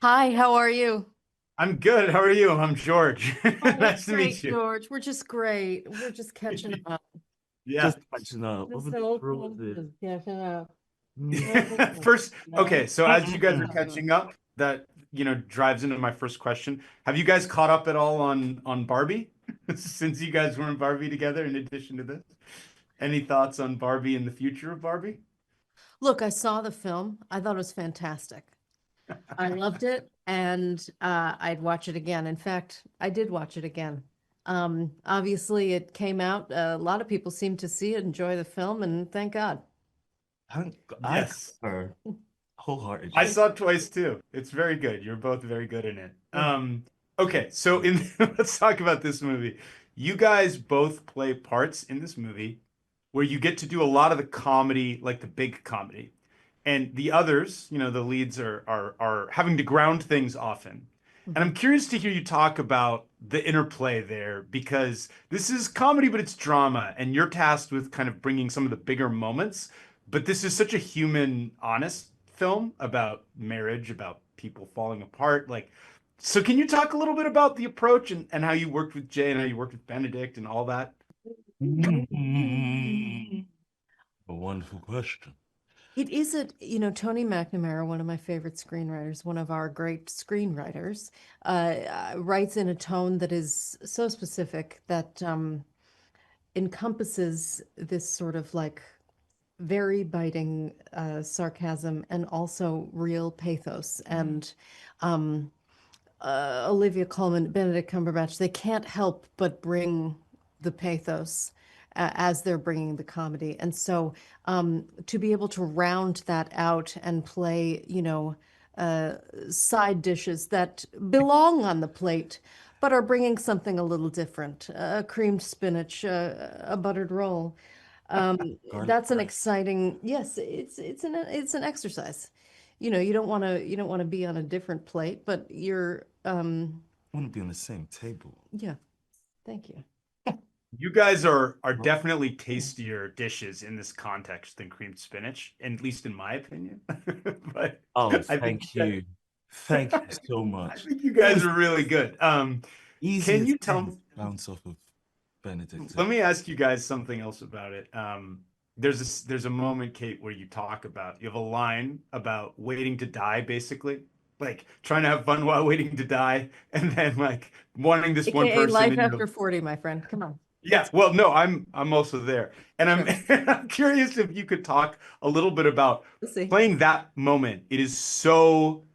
Hi, how are you? I'm good. How are you? I'm George. Oh, we're Nice to meet great, you. George. We're just great. We're just catching up. Yeah. Just catching up. We're Over the so throat close of it. to catching up. Mm. First, okay, No. so as you guys are Mm-mm-mm. catching up, that drives into my first question. Have you guys caught up at all on Barbie? Since you guys were in Barbie together, in addition to this? Any thoughts on Barbie and the future of Barbie? Look, I saw the film. I thought it was fantastic. I loved it, and I'd watch it again. In fact, I did watch it again. Obviously, it came out. A lot of people seem to see it, enjoy the film, and thank God. I Yes. concur I wholeheartedly. saw it twice too. It's very good. You're both very good in it. Yeah. Okay, so in let's talk about this movie. You guys both play parts in this movie where you get to do a lot of the comedy, like the big comedy. And the others, the leads are having to ground things often. And I'm Mhm. curious to hear you talk about the interplay there because this is comedy, but it's drama, and you're tasked with kind of bringing some of the bigger moments. But this is such a human, honest film about marriage, about people falling apart. So can you talk a little bit about the approach and how you worked with Jay and how you worked with Benedict and all that? Mm. A wonderful question. It is Tony McNamara, one of my favorite screenwriters, one of our great screenwriters, writes in a tone that is so specific that encompasses this sort of like very biting sarcasm and also real pathos. And um, Olivia Colman, Benedict Cumberbatch, they can't help but bring the pathos as they're bringing the comedy. And so to be able to round that out and play, uh, side dishes that belong on the plate, but are bringing something a little different, a creamed spinach, a buttered roll. Garlic That's an bread. exciting, yes, it's an exercise. You don't want to be on a different plate, but you're I want to be on the same table. yeah, thank you. You guys are definitely tastier dishes in this context than creamed spinach, at least in my opinion. But Oh, I think thank you. Thank you so I much. think you guys are really good. Can Easiest you tell thing me? to bounce off of Benedict. Let me ask you guys something else about it. There's a moment, Kate, where you have a line about waiting to die, basically, like trying to have fun while waiting to die, and then like wanting this one AKA person, life and after 40, my friend. Come on. yeah, well, no, I'm also there, and I'm Sure. I'm curious if you could talk a little bit about We'll see. playing that moment. It is so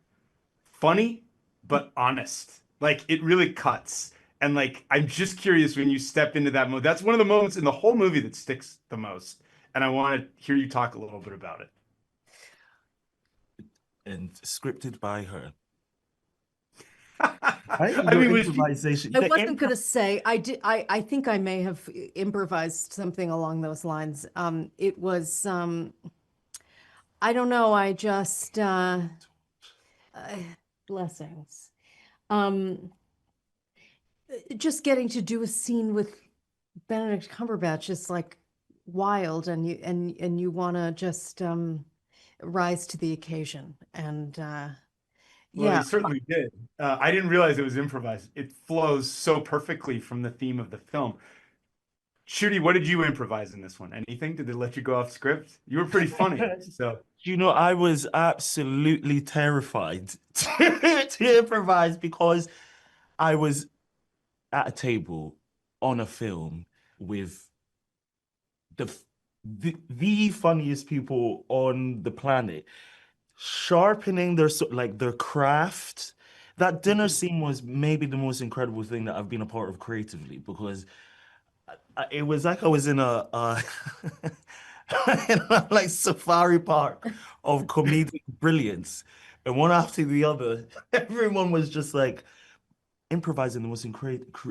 funny but honest. Like it really cuts. And like I'm just curious when you step into that mode. That's one of the moments in the whole movie that sticks the most. And I want to hear you talk a little bit about it. And scripted by her. Right? I Your mean, was she improvisation. I The wasn't improv. gonna say I think I may have improvised something along those lines. It was I don't know, I just uh blessings. Um just getting to do a scene with Benedict Cumberbatch is like wild, and you want to just rise to the occasion. And Well, yeah, he certainly did. I didn't realize it was improvised. It flows so perfectly from the theme of the film. Shooty, what did you improvise in this one? Anything? Did they let you go off script? You were pretty funny. So I was absolutely terrified to improvise because I was at a table on a film with the the funniest people on the planet, sharpening their craft. That dinner scene was maybe the most incredible thing that I've been a part of creatively because it was like I was in a in a, like safari park of comedic brilliance, and one after the other, everyone was just like improvising the most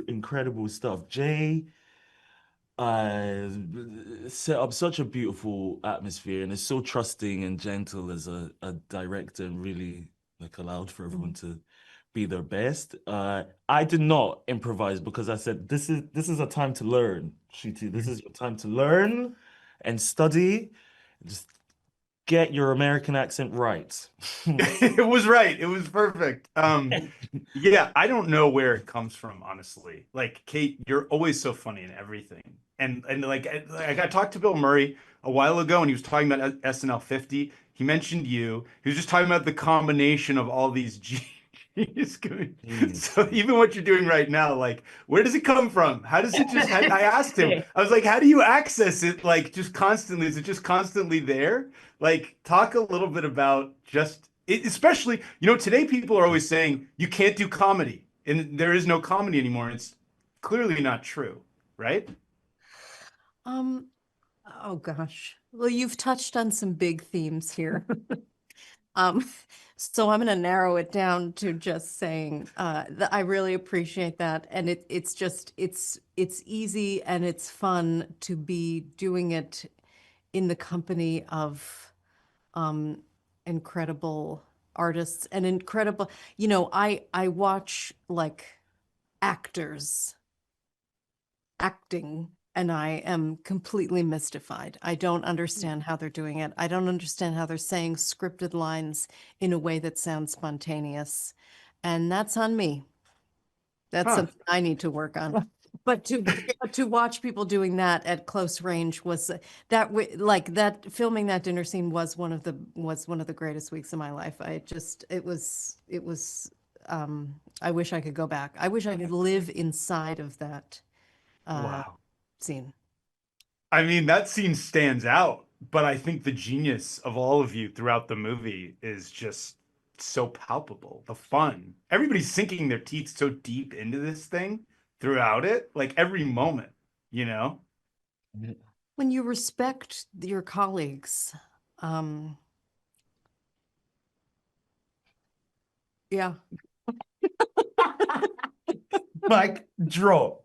incredible stuff. Jay uh set up such a beautiful atmosphere and is so trusting and gentle as a director and really like allowed for everyone mhm. to be their best. I did not improvise because I said this is a time to learn, Shruti. This is your time to learn and study. Just get your American accent right. It was right. It was perfect. Yeah, I don't know where it comes from, honestly. Like, Kate, you're always so funny in everything. And like I talked to Bill Murray a while ago, and he was talking about SNL 50. He mentioned you. He was just talking about the combination of all these genius comedians. So even what you're doing right now, like, where does it come from? How does it just? I asked him. I was like, how do you access it? Like, just constantly? Is it just constantly there? Like, talk a little bit about just it, especially, today people are always saying you can't do comedy and there is no comedy anymore. It's clearly not true, right? Um, oh gosh. Well, you've touched on some big themes here. Um, so I'm going to narrow it down to just saying that I really appreciate that, and it's just it's easy and it's fun to be doing it in the company of incredible artists and incredible. I watch like actors acting, and I am completely mystified. I don't understand how they're doing it. I don't understand how they're saying scripted lines in a way that sounds spontaneous. And that's on me. That's Huh. something I need to work on. But to watch people doing that at close range was like that filming that dinner scene was one of the greatest weeks of my life. It was I wish I could go back. I wish I could live inside of that Wow. scene. I mean, that scene stands out, but I think the genius of all of you throughout the movie is just so palpable. The fun. Everybody's sinking their teeth so deep into this thing throughout it, like every moment, you know? When you respect your colleagues, um, yeah. Mic drop.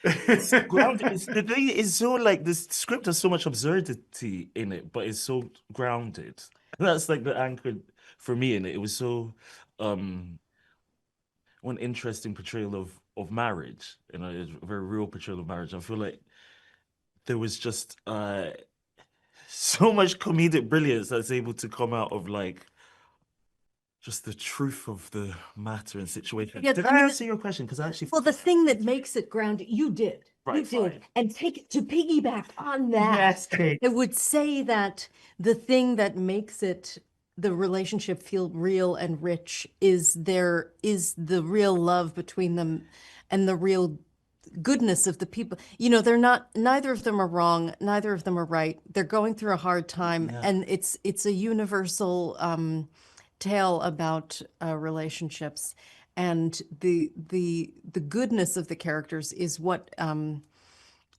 It's grounded. The thing is so like this script has so much absurdity in it, but it's so grounded. That's like the anchor for me in it. It was so one interesting portrayal of marriage, it's a very real portrayal of marriage. I feel like there was just so much comedic brilliance that's able to come out of like just the truth of the matter and situation. Yeah, Did I I mean, answer your question? Because I actually well, the thing that makes it grounded, you did. Right, You did. fine. And to piggyback on that, Yes, Kate. I would say that the thing that makes the relationship feel real and rich is the real love between them and the real goodness of the people. Neither of them are wrong, neither of them are right. They're going through a hard time, Yeah. and it's a universal tale about relationships. And the goodness of the characters is what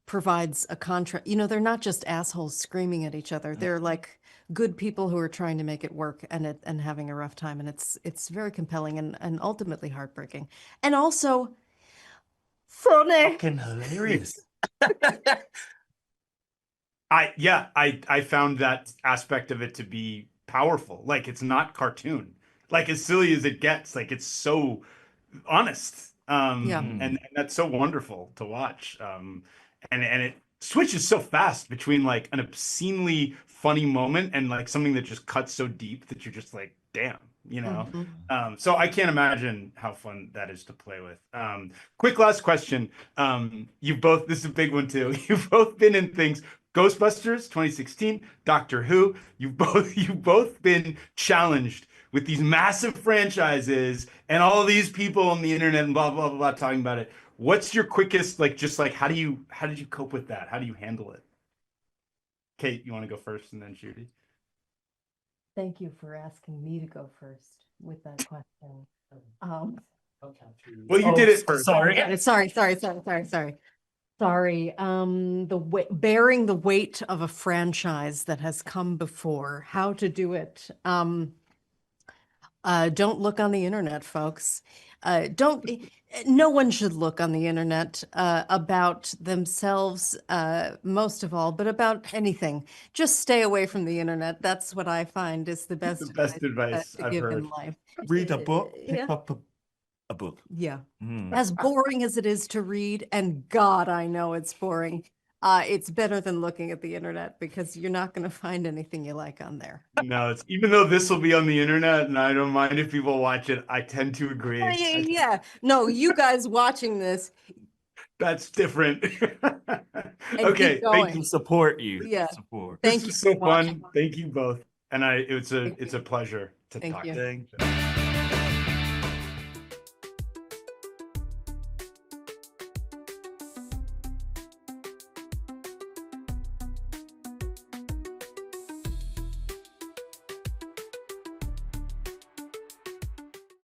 provides a contrast. They're not just assholes screaming at each other. They're like good people who are trying to make it work and having a rough time. And it's very compelling and ultimately heartbreaking. And also funny. Fucking hilarious. I found that aspect of it to be powerful. Like, it's not cartoon. Like, as silly as it gets, like, it's so honest. Yeah. And that's so wonderful to watch. And it switches so fast between like an obscenely funny moment and like something that just cuts so deep that you're just like, damn, you know? So I can't imagine how fun that is to play with. Quick last question. This is a big one too. You've both been in things. Ghostbusters 2016, Doctor Who. You've both been challenged with these massive franchises and all these people on the internet and blah blah blah, blah talking about it. What's your quickest just like how did you cope with that? How do you handle it? Kate, you want to go first and then Judy? Thank you for asking me to go first with that question. Well, you did it first. Sorry. Sorry. Bearing the weight of a franchise that has come before, how to do it. Don't look on the internet, folks. No one should look on the internet about themselves, most of all, but about anything. Just stay away from the internet. That's what I find is the best The best advice to I've give heard. in life. Read a book, pick Yeah. up a book. Yeah. Mm. As boring as it is to read, and God, I know it's boring. It's better than looking at the internet because you're not going to find anything you like on there. No, it's even though this will be on the internet and I don't mind if people watch it, I tend to agree. Yeah. No, you guys watching this, That's different. and Okay, keep Thank going. you. Support you. Yeah. Support. Thank this you was so for watching. fun. Thank you both. And it's Thank a pleasure to Thank talk you. to you. Thank